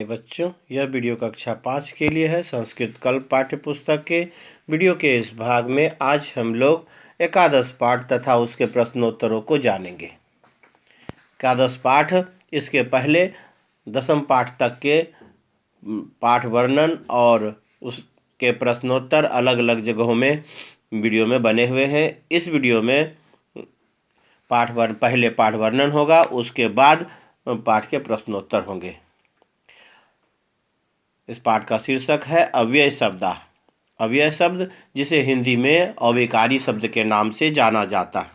बच्चों, यह वीडियो कक्षा 5 के लिए है। संस्कृत कल्प पाठ्य पुस्तक के वीडियो के इस भाग में आज हम लोग एकादश पाठ तथा उसके प्रश्नोत्तरों को जानेंगे। एकादश पाठ, इसके पहले दसम पाठ तक के पाठ वर्णन और उसके प्रश्नोत्तर अलग अलग जगहों में वीडियो में बने हुए हैं। इस वीडियो में पहले पाठ वर्णन होगा, उसके बाद पाठ के प्रश्नोत्तर होंगे। इस पाठ का शीर्षक है अव्यय शब्द। अव्यय शब्द, जिसे हिंदी में अविकारी शब्द के नाम से जाना जाता है,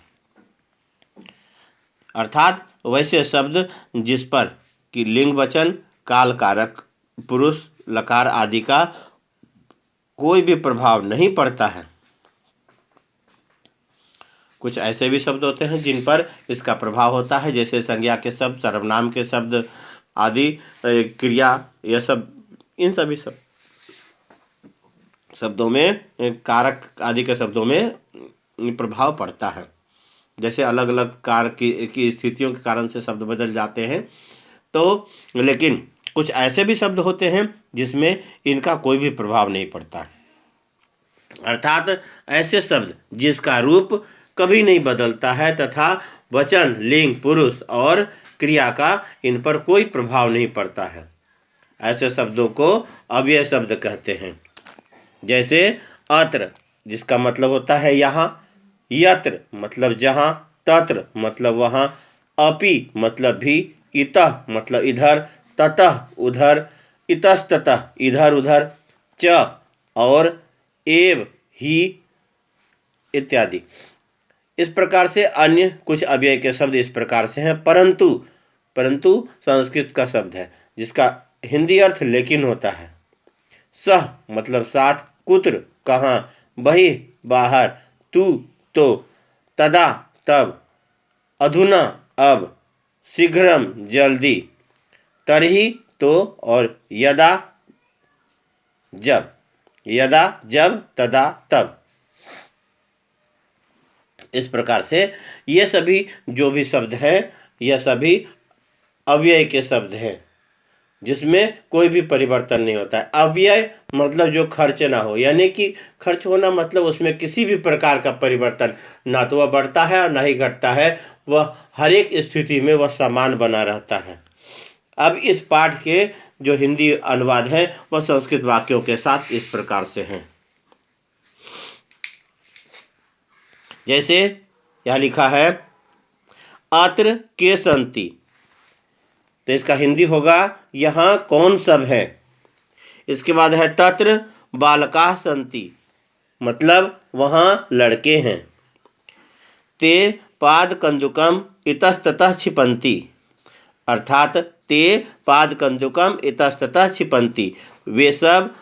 अर्थात वैसे शब्द जिस पर कि लिंग वचन, काल कारक, पुरुष, लकार आदि का कोई भी प्रभाव नहीं पड़ता है। कुछ ऐसे भी शब्द होते हैं जिन पर इसका प्रभाव होता है, जैसे संज्ञा के शब्द, सर्वनाम के शब्द आदि, क्रिया, यह सब, इन सभी शब्दों में, कारक आदि के शब्दों में प्रभाव पड़ता है। जैसे अलग अलग कारक की स्थितियों के कारण से शब्द बदल जाते हैं, तो लेकिन कुछ ऐसे भी शब्द होते हैं जिसमें इनका कोई भी प्रभाव नहीं पड़ता, अर्थात ऐसे शब्द जिसका रूप कभी नहीं बदलता है तथा वचन, लिंग, पुरुष और क्रिया का इन पर कोई प्रभाव नहीं पड़ता है, ऐसे शब्दों को अव्यय शब्द कहते हैं। जैसे अत्र, जिसका मतलब होता है यहाँ, यत्र मतलब जहाँ, तत्र मतलब वहाँ, अपि मतलब भी, इतः मतलब इधर, ततः उधर, इतस्ततः इधर उधर, च और एव ही इत्यादि। इस प्रकार से अन्य कुछ अव्यय के शब्द इस प्रकार से हैं। परंतु संस्कृत का शब्द है जिसका हिंदी अर्थ लेकिन होता है। सह मतलब साथ, कुत्र कहाँ, बहि बाहर, तू तो, तदा तब, अधुना अब, शीघ्रम जल्दी, तरहि तो और यदा जब। यदा जब, तदा तब। इस प्रकार से ये सभी जो भी शब्द हैं, यह सभी अव्यय के शब्द हैं जिसमें कोई भी परिवर्तन नहीं होता है। अव्यय मतलब जो खर्च ना हो, यानी कि खर्च होना मतलब उसमें किसी भी प्रकार का परिवर्तन, ना तो वह बढ़ता है और ना ही घटता है, वह हर एक स्थिति में वह समान बना रहता है। अब इस पाठ के जो हिंदी अनुवाद है वह संस्कृत वाक्यों के साथ इस प्रकार से हैं। जैसे यह लिखा है अत्र के सन्ति, तो इसका हिंदी होगा यहाँ कौन सब है। इसके बाद है तत्र बालकाः सन्ति, मतलब वहाँ लड़के हैं। ते पाद कंदुकम इतस्ततः क्षिपन्ति, अर्थात ते पाद कंदुकम इतस्ततः क्षिपन्ति, वे सब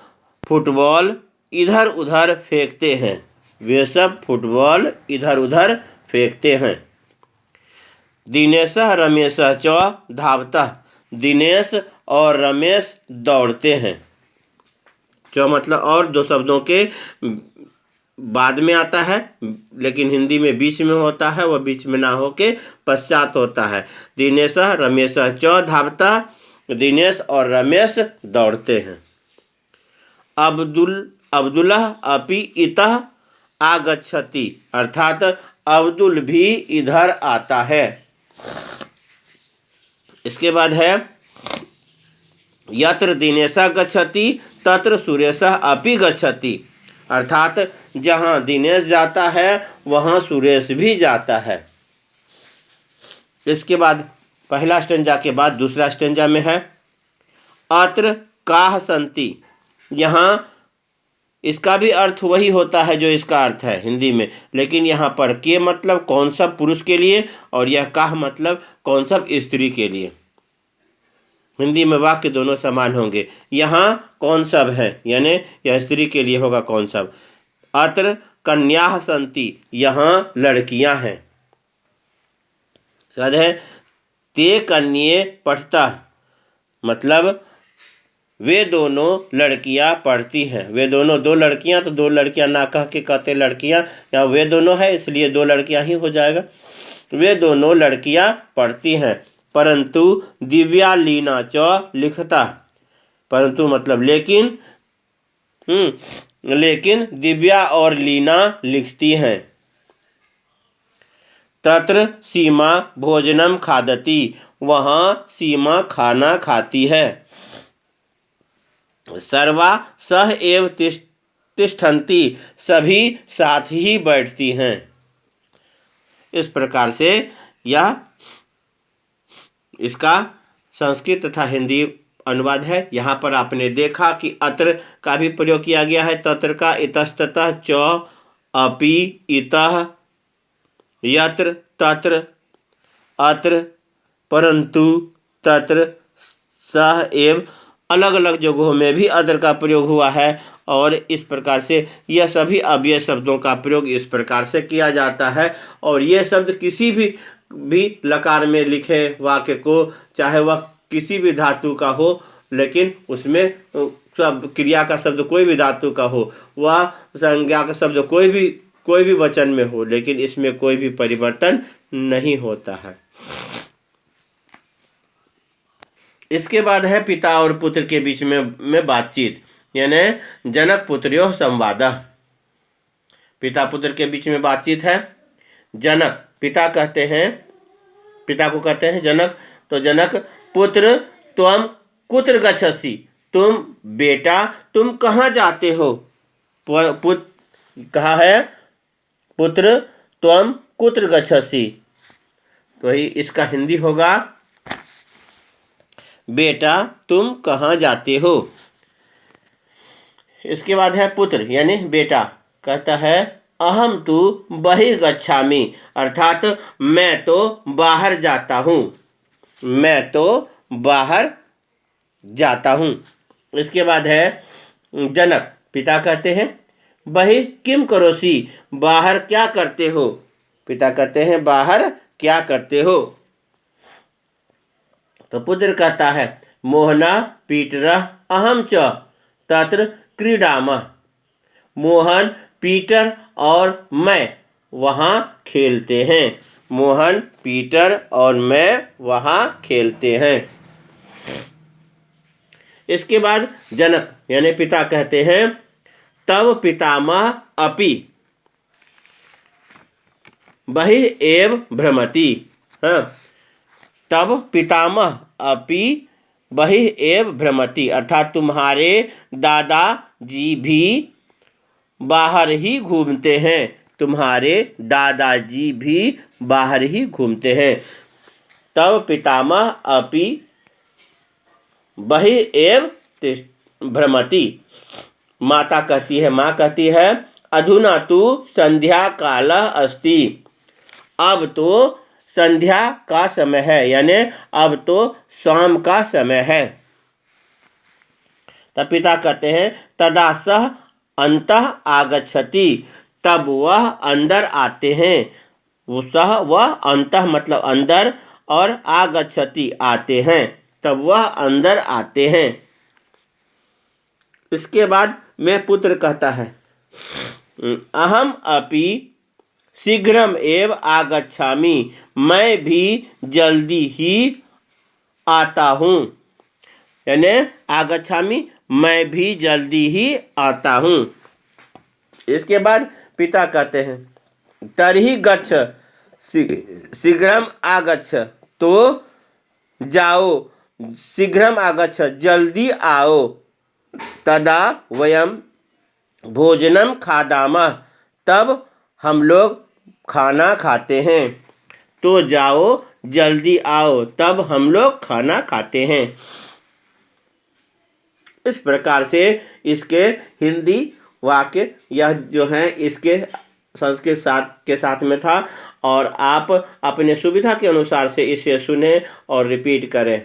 फुटबॉल इधर उधर फेंकते हैं। वे सब फुटबॉल इधर उधर फेंकते हैं। दिनेशः रमेशः च धावतः, दिनेश और रमेश दौड़ते हैं। च मतलब और दो शब्दों के बाद में आता है, लेकिन हिंदी में बीच में होता है, वह बीच में ना होके पश्चात होता है। दिनेशः रमेशः च धावतः, दिनेश और रमेश दौड़ते हैं। अब्दुल्लाह अपि इतः आगच्छति, अर्थात अब्दुल भी इधर आता है। इसके बाद है यत्र दिनेशः गच्छति तत्र सुरेशः अपि गच्छति, अर्थात जहाँ दिनेश जाता है वहाँ सुरेश भी जाता है। इसके बाद पहला स्टेंजा के बाद दूसरा स्टेंजा में है अत्र काः सन्ति, यहाँ इसका भी अर्थ वही होता है जो इसका अर्थ है हिंदी में, लेकिन यहाँ पर के मतलब कौन सब पुरुष के लिए और यह काह मतलब कौन सब स्त्री के लिए। हिंदी में वाक्य दोनों समान होंगे। यहाँ कौन सब है यानी यह स्त्री के लिए होगा कौन सब। अत्र कन्याः सन्ति, यहाँ लड़कियां हैं। सद है ते कन्ये पठतः, मतलब वे दोनों लड़कियां पढ़ती हैं। वे दोनों, दो लड़कियां, तो दो लड़कियां ना कह के कहते लड़कियां, यहाँ वे दोनों है इसलिए दो लड़कियां ही हो जाएगा। वे दोनों लड़कियां पढ़ती हैं। परंतु दिव्या लीना च लिखता, परंतु मतलब लेकिन लेकिन दिव्या और लीना लिखती हैं, तत्र सीमा भोजनम खादती, वहाँ सीमा खाना खाती है। सर्वा सह एव तिष्ठन्ति, सभी साथ ही बैठती हैं। इस प्रकार से यह इसका संस्कृत तथा हिंदी अनुवाद है। यहाँ पर आपने देखा कि अत्र का भी प्रयोग किया गया है, तत्र का, इतस्ततः, च, अपि, इतः, यत्र, तत्र, अत्र, परंतु, तत्र, सह एव, अलग अलग जगहों में भी अत्र का प्रयोग हुआ है। और इस प्रकार से यह सभी अव्यय शब्दों का प्रयोग इस प्रकार से किया जाता है। और ये शब्द किसी भी लकार में लिखे वाक्य को, चाहे वह किसी भी धातु का हो, लेकिन उसमें सब क्रिया का शब्द कोई भी धातु का हो, वह संज्ञा का शब्द कोई भी वचन में हो, लेकिन इसमें कोई भी परिवर्तन नहीं होता है। इसके बाद है पिता और पुत्र के बीच में बातचीत, यानी जनक पुत्र्योः संवादः। पिता पुत्र के बीच में बातचीत है। जनक, पिता को कहते हैं जनक। तो जनक, पुत्र त्वं कुत्र गच्छसि, तुम बेटा तुम कहाँ जाते हो। कहा है पुत्र त्वं कुत्र गच्छसि, तो ही इसका हिंदी होगा बेटा तुम कहाँ जाते हो। इसके बाद है पुत्र यानी बेटा, कहता है अहम तु बहिः गच्छामि, अर्थात मैं तो बाहर जाता हूँ, मैं तो बाहर जाता हूँ। इसके बाद है जनक, पिता कहते हैं बहिः किम करोसि, बाहर क्या करते हो। पिता कहते हैं बाहर क्या करते हो। तो पुत्र कहता है मोहना पीटरः अहम च तत्र क्रीडामः, मोहन पीटर और मैं वहाँ खेलते हैं। मोहन पीटर और मैं वहाँ खेलते हैं। इसके बाद जनक यानी पिता कहते हैं तब पितामह अपि बहिः एव भ्रमति। हाँ, तब पितामह अपि बहिः एव भ्रमति, अर्थात तुम्हारे दादाजी भी बाहर ही घूमते हैं, तुम्हारे दादाजी भी बाहर ही घूमते हैं। तब पितामह अपि बहिः एव भ्रमति। माता कहती है, माँ कहती है अधुना तु संध्या कालः अस्ति, अब तो संध्या का समय है, यानी अब तो शाम का समय है। तब पिता कहते हैं तदा सह अंतः आगच्छति, तब वह अंदर आते हैं। वह अंतः मतलब अंदर, और आगच्छति आते हैं, तब वह अंदर आते हैं। इसके बाद मैं पुत्र कहता है अहम अपि शीघ्रम एव आगच्छामि, मैं भी जल्दी ही आता हूँ, यानी आगच्छामि मैं भी जल्दी ही आता हूँ। इसके बाद पिता कहते हैं तर्हि गच्छ शीघ्रम आगच्छ, तो जाओ, शीघ्रम आगच्छ जल्दी आओ, तदा वयम भोजनम खादामः, तब हम लोग खाना खाते हैं। तो जाओ जल्दी आओ, तब हम लोग खाना खाते हैं। इस प्रकार से इसके हिंदी वाक्य यह जो है इसके संस्कृत के साथ में था, और आप अपने सुविधा के अनुसार से इसे सुने और रिपीट करें।